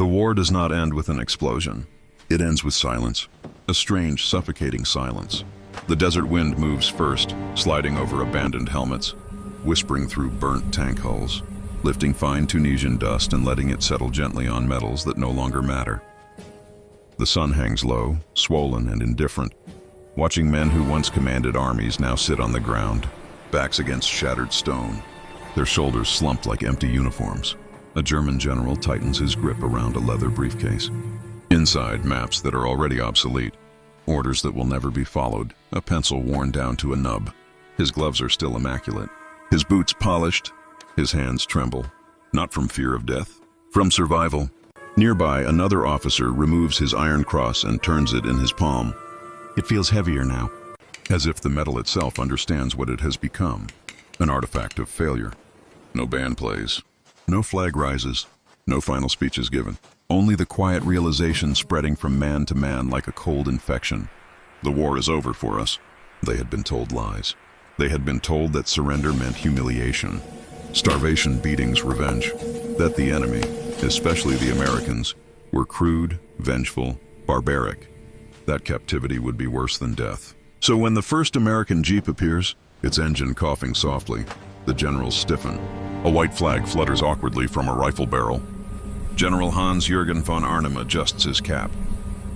war does not end with an explosion. It ends with silence, a strange, suffocating silence. The desert wind moves first, sliding over abandoned helmets, whispering through burnt tank hulls, lifting fine Tunisian dust and letting it settle gently on metals that no longer matter. The sun hangs low, swollen and indifferent, watching men who once commanded armies now sit on the ground, backs against shattered stone, their shoulders slumped like empty uniforms. A German general tightens his grip around a leather briefcase. Inside, maps that are already obsolete, orders that will never be followed, a pencil worn down to a nub. His gloves are still immaculate, his boots polished, his hands tremble, not from fear of death, from survival. Nearby, another officer removes his iron cross and turns it in his palm. It feels heavier now, as if the metal itself understands what it has become, an artifact of failure. No band plays, no flag rises, no final speeches given. Only the quiet realization spreading from man to man like a cold infection. The war is over for us. They had been told lies. They had been told that surrender meant humiliation, starvation, beatings, revenge. That the enemy, especially the Americans, were crude, vengeful, barbaric. That captivity would be worse than death. So when the first American Jeep appears, its engine coughing softly, the generals stiffen. A white flag flutters awkwardly from a rifle barrel. General Hans-Jürgen von Arnim adjusts his cap.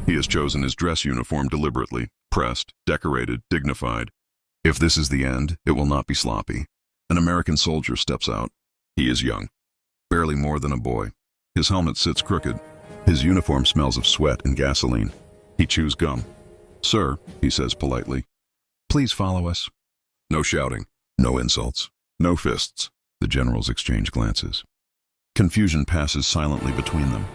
He has chosen his dress uniform deliberately, pressed, decorated, dignified. If this is the end, it will not be sloppy. An American soldier steps out. He is young, barely more than a boy. His helmet sits crooked. His uniform smells of sweat and gasoline. He chews gum. "Sir," he says politely, "please follow us." No shouting, no insults, no fists. The generals exchange glances. Confusion passes silently between them.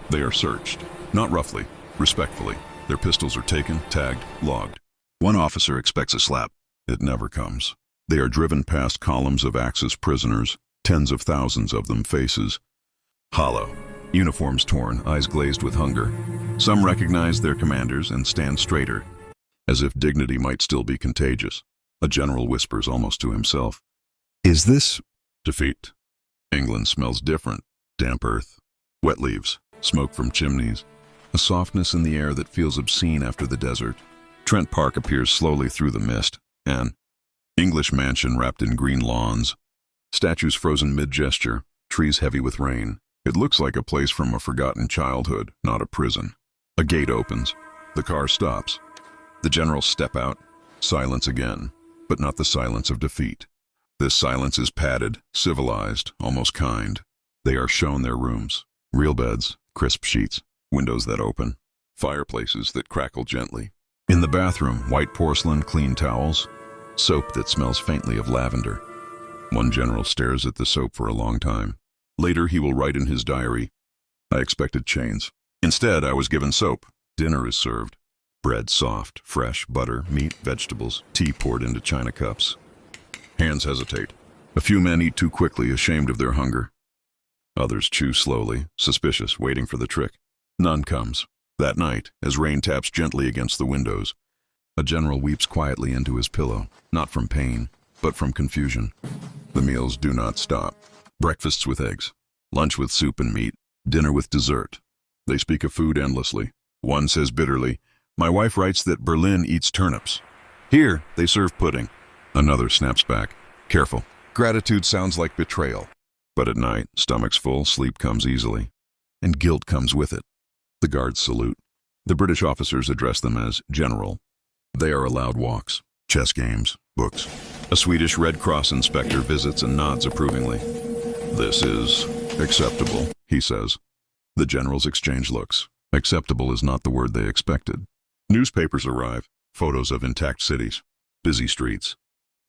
They are searched, not roughly, respectfully. Their pistols are taken, tagged, logged. One officer expects a slap. It never comes. They are driven past columns of Axis prisoners, tens of thousands of them, faces hollow, uniforms torn, eyes glazed with hunger. Some recognize their commanders and stand straighter, as if dignity might still be contagious. A general whispers almost to himself, "Is this defeat?" England smells different. Damp earth, wet leaves, smoke from chimneys, a softness in the air that feels obscene after the desert. Trent Park appears slowly through the mist, an English mansion wrapped in green lawns, statues frozen mid-gesture, trees heavy with rain. It looks like a place from a forgotten childhood, not a prison. A gate opens. The car stops. The generals step out. Silence again, but not the silence of defeat. This silence is padded, civilized, almost kind. They are shown their rooms. Real beds, crisp sheets, windows that open, fireplaces that crackle gently. In the bathroom, white porcelain, clean towels, soap that smells faintly of lavender. One general stares at the soap for a long time. Later he will write in his diary, "I expected chains. Instead, I was given soap." Dinner is served. Bread soft, fresh, butter, meat, vegetables, tea poured into china cups. Hands hesitate. A few men eat too quickly, ashamed of their hunger. Others chew slowly, suspicious, waiting for the trick. None comes. That night, as rain taps gently against the windows, a general weeps quietly into his pillow, not from pain, but from confusion. The meals do not stop. Breakfasts with eggs, lunch with soup and meat, dinner with dessert. They speak of food endlessly. One says bitterly, "My wife writes that Berlin eats turnips. Here, they serve pudding." Another snaps back, "Careful. Gratitude sounds like betrayal." But at night, stomachs full, sleep comes easily. And guilt comes with it. The guards salute. The British officers address them as General. They are allowed walks, chess games, books. A Swedish Red Cross inspector visits and nods approvingly. "This is acceptable," he says. The generals exchange looks. Acceptable is not the word they expected. Newspapers arrive, photos of intact cities, busy streets,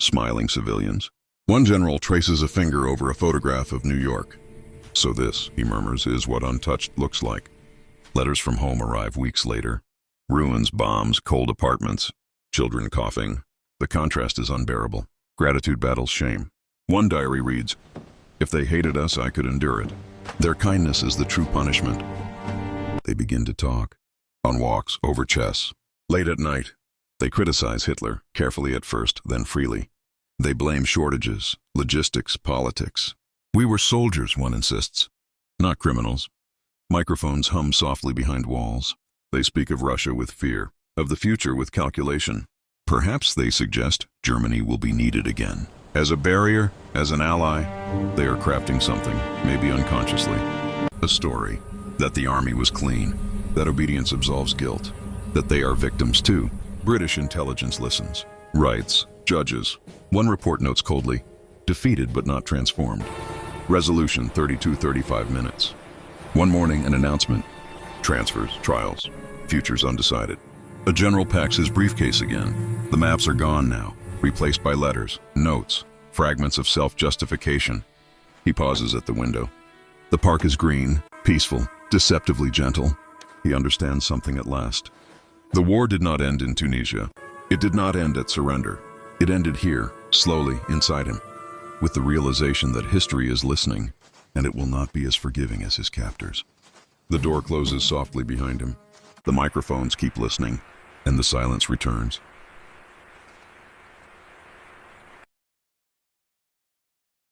smiling civilians. One general traces a finger over a photograph of New York. "So this," he murmurs, "is what untouched looks like." Letters from home arrive weeks later. Ruins, bombs, cold apartments, children coughing. The contrast is unbearable. Gratitude battles shame. One diary reads, "If they hated us, I could endure it. Their kindness is the true punishment." They begin to talk. On walks, over chess. Late at night, they criticize Hitler, carefully at first, then freely. They blame shortages, logistics, politics. "We were soldiers," one insists, "not criminals." Microphones hum softly behind walls. They speak of Russia with fear, of the future with calculation. Perhaps they suggest Germany will be needed again. As a barrier, as an ally, they are crafting something, maybe unconsciously. A story that the army was clean, that obedience absolves guilt, that they are victims too. British intelligence listens, writes, judges. One report notes coldly, defeated but not transformed. Resolution 32-35 minutes. One morning, an announcement. Transfers, trials, futures undecided. A general packs his briefcase again. The maps are gone now, replaced by letters, notes, fragments of self-justification. He pauses at the window. The park is green, peaceful, deceptively gentle. He understands something at last. The war did not end in Tunisia. It did not end at surrender. It ended here, slowly, inside him, with the realization that history is listening, and it will not be as forgiving as his captors. The door closes softly behind him. The microphones keep listening, and the silence returns.